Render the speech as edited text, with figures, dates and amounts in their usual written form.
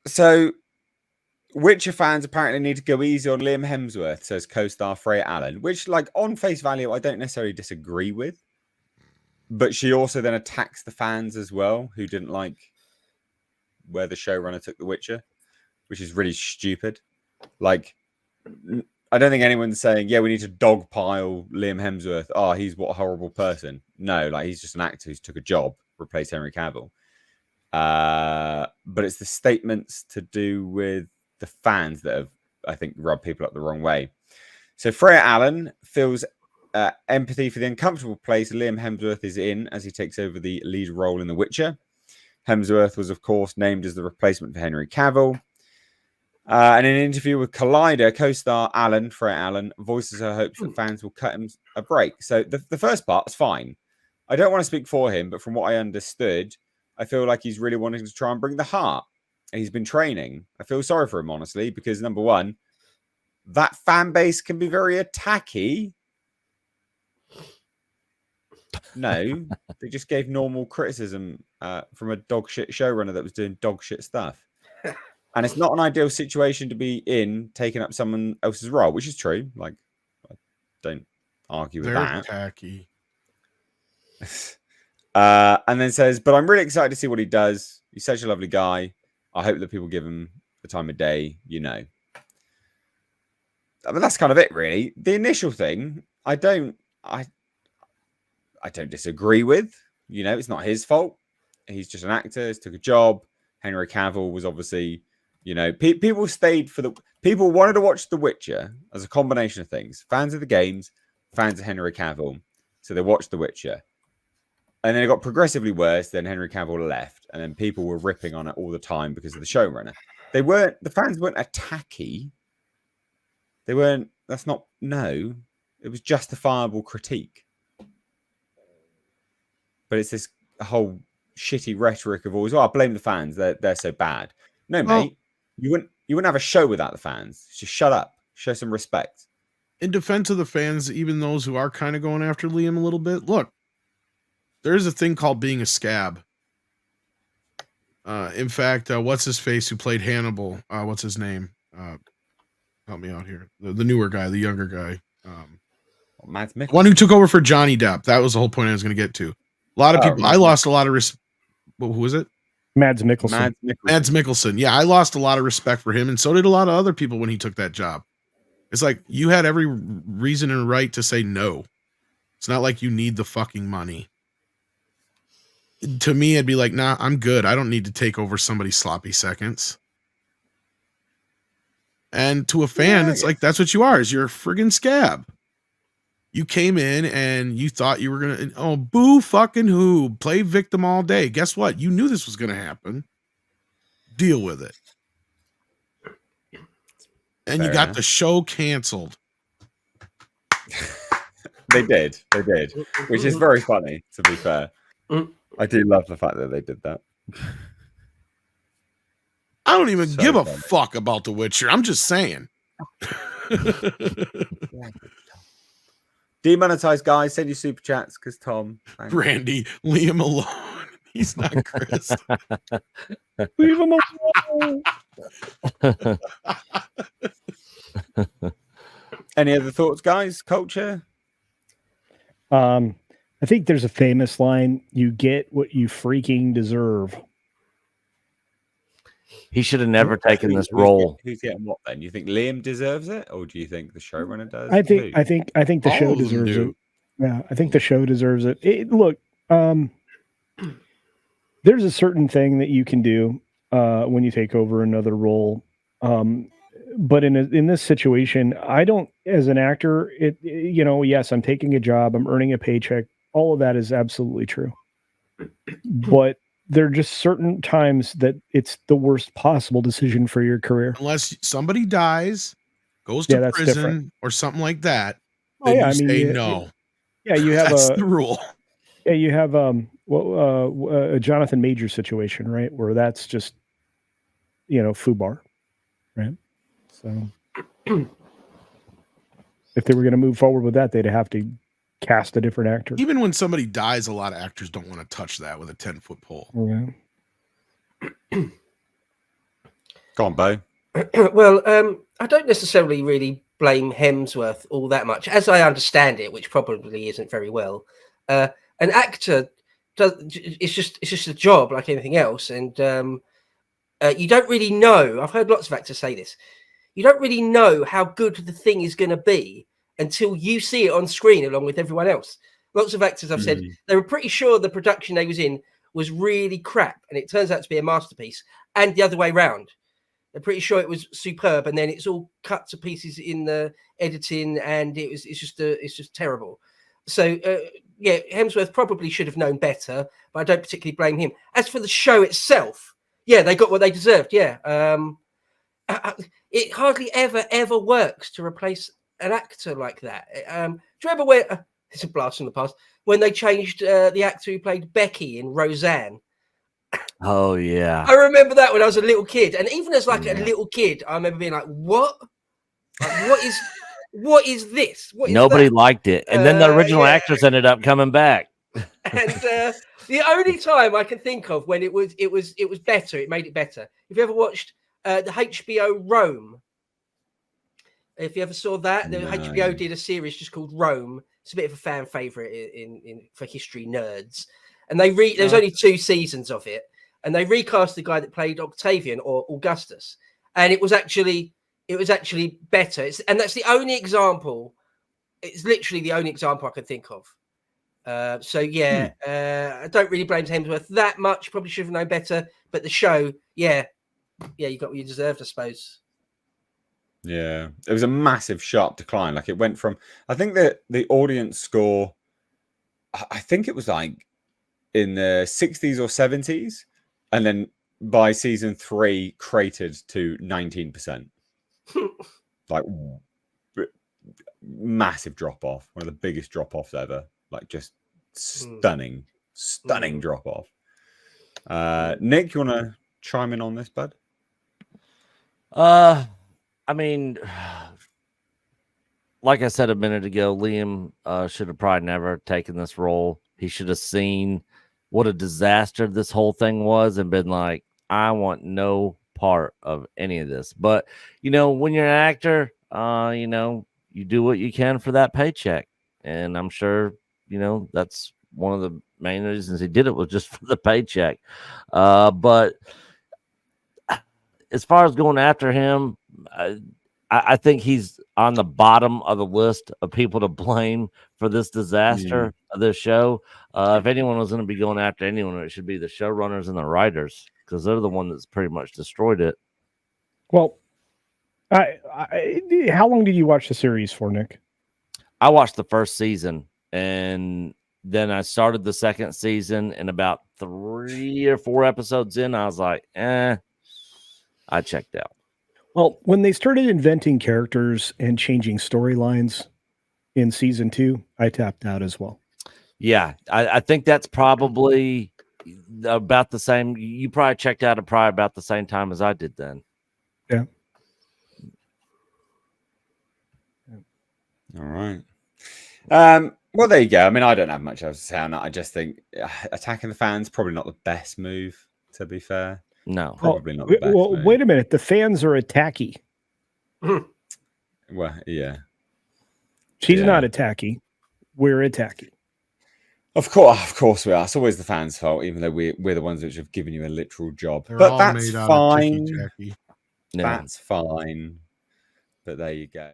So, Witcher fans apparently need to go easy on Liam Hemsworth, says co-star Freya Allen, which, like, on face value, I don't necessarily disagree with. But she also then attacks the fans as well, who didn't like where the showrunner took The Witcher, which is really stupid. Like, I don't think anyone's saying, yeah, we need to dogpile Liam Hemsworth. Oh, he's what a horrible person. No, like, he's just an actor who's took a job, replaced Henry Cavill. But it's the statements to do with the fans that have, I think, rubbed people up the wrong way. So Freya Allen feels empathy for the uncomfortable place Liam Hemsworth is in as he takes over the lead role in The Witcher. Hemsworth was, of course, named as the replacement for Henry Cavill. And in an interview with Collider, co-star Freya Allen, voices her hopes that fans will cut him a break. So the first part is fine. I don't want to speak for him, but from what I understood, I feel like he's really wanting to try and bring the heart. He's been training. I feel sorry for him, honestly, because number one, that fan base can be very attacky. No, they just gave normal criticism from a dog shit showrunner that was doing dog shit stuff. And it's not an ideal situation to be in, taking up someone else's role, which is true. Like, I don't argue with that. Tacky. And then says, but I'm really excited to see what he does. He's such a lovely guy. I hope that people give him the time of day, you know. I mean, that's kind of it, really. The initial thing, I don't disagree with. You know, it's not his fault. He's just an actor. He took a job. Henry Cavill was obviously, you know, people stayed for people wanted to watch The Witcher as a combination of things. Fans of the games, fans of Henry Cavill. So they watched The Witcher. And then it got progressively worse. Then Henry Cavill left. And then people were ripping on it all the time because of the showrunner. The fans weren't attacky. They weren't, it was justifiable critique. But it's this whole shitty rhetoric of always, I blame the fans. They're so bad. No, mate, you wouldn't have a show without the fans. Just shut up. Show some respect. In defense of the fans, even those who are kind of going after Liam a little bit, look, there's a thing called being a scab. In fact, what's his face who played Hannibal? What's his name? Help me out here. The newer guy, the younger guy. Mads Mikkelsen. One who took over for Johnny Depp. That was the whole point I was going to get to. A lot of people. I lost a lot of respect. Who was it? Mads Mikkelsen. Mads Mikkelsen. Yeah, I lost a lot of respect for him, and so did a lot of other people when he took that job. It's like you had every reason and right to say no. It's not like you need the fucking money. To me, it'd be like, nah, I'm good. I don't need to take over somebody's sloppy seconds. And to a fan, it's like, that's what you are, is you're a friggin' scab. You came in and you thought you were going to, boo fucking who, play victim all day. Guess what? You knew this was going to happen. Deal with it. And you got the show canceled. They did, which is very funny, to be fair. I do love the fact that they did that. I don't even give a fuck about The Witcher. I'm just saying. Demonetized guys, send you super chats because Tom. Thanks. Randy, leave him alone. He's not Chris. Leave him alone. Any other thoughts, guys? Culture? I think there's a famous line, you get what you freaking deserve. He should have never taken this role. Who's getting what then? You think Liam deserves it, or do you think the showrunner does? I think the show deserves it. Yeah, I think the show deserves it. Look, there's a certain thing that you can do when you take over another role. But in this situation, I don't, as an actor, yes, I'm taking a job, I'm earning a paycheck. All of that is absolutely true. But there are just certain times that it's the worst possible decision for your career. Unless somebody dies, goes to prison, different. Or something like that, then you say no. You have that's the rule. Yeah, you have a Jonathan Major situation, right? Where that's just, FUBAR, right? So if they were going to move forward with that, they'd have to cast a different actor. Even when somebody dies, a lot of actors don't want to touch that with a 10-foot pole. Yeah. Go on, Bo. Well, I don't necessarily really blame Hemsworth all that much, as I understand it, which probably isn't very well. An actor it's just a job like anything else, and you don't really know. I've heard lots of actors say this. You don't really know how good the thing is going to be until you see it on screen along with everyone else. Lots of actors I've said they were pretty sure the production they was in was really crap, and it turns out to be a masterpiece, and the other way round. They're pretty sure it was superb, and then it's all cut to pieces in the editing, and it's just terrible. So yeah, Hemsworth probably should have known better, but I don't particularly blame him. As for the show itself, yeah, they got what they deserved. Yeah, it hardly ever works to replace an actor like that. Do you remember where? It's a blast from the past when they changed the actor who played Becky in Roseanne. Oh yeah, I remember that when I was a little kid, and even as like a little kid, I remember being like, "What? Like, what is this? What is nobody that?" liked it, and then the original actors ended up coming back. And the only time I can think of when it was better, it made it better. If you ever watched the HBO Rome, if you ever saw that, the HBO did a series just called Rome. It's a bit of a fan favorite in for history nerds, and there's only 2 seasons of it. And they recast the guy that played Octavian or Augustus, and it was actually better. And that's the only example. It's literally the only example I can think of. So yeah, I don't really blame Hemsworth that much. Probably should have known better. But the show, yeah, you got what you deserved, I suppose. Yeah, it was a massive sharp decline. Like it went from, I think that the audience score, I think it was like in the 60s or 70s. And then by season 3, cratered to 19%. Like massive drop off. One of the biggest drop offs ever. Like just stunning drop off. Nick, you want to chime in on this, bud? I mean, like I said a minute ago, Liam should have probably never taken this role. He should have seen what a disaster this whole thing was and been like, I want no part of any of this. But, when you're an actor, you do what you can for that paycheck. And I'm sure, that's one of the main reasons he did it was just for the paycheck. But as far as going after him, I think he's on the bottom of the list of people to blame for this disaster of this show. If anyone was going to be going after anyone, it should be the showrunners and the writers, because they're the one that's pretty much destroyed it. Well, how long did you watch the series for, Nick? I watched the first season, and then I started the second season, and about 3 or 4 episodes in, I was like, I checked out. Well, when they started inventing characters and changing storylines in season 2, I tapped out as well. Yeah, I think that's probably about the same. You probably checked out at probably about the same time as I did then. Yeah. All right. Well, there you go. I mean, I don't have much else to say on that. I just think attacking the fans probably not the best move, to be fair. No, probably not the best move. Wait a minute. The fans are attacky. Well, yeah. She's not attacky. We're attacky. Of course we are. It's always the fans' fault, even though we're the ones which have given you a literal job. They're but all that's made out fine. of ticky-tacky. That's fine. But there you go.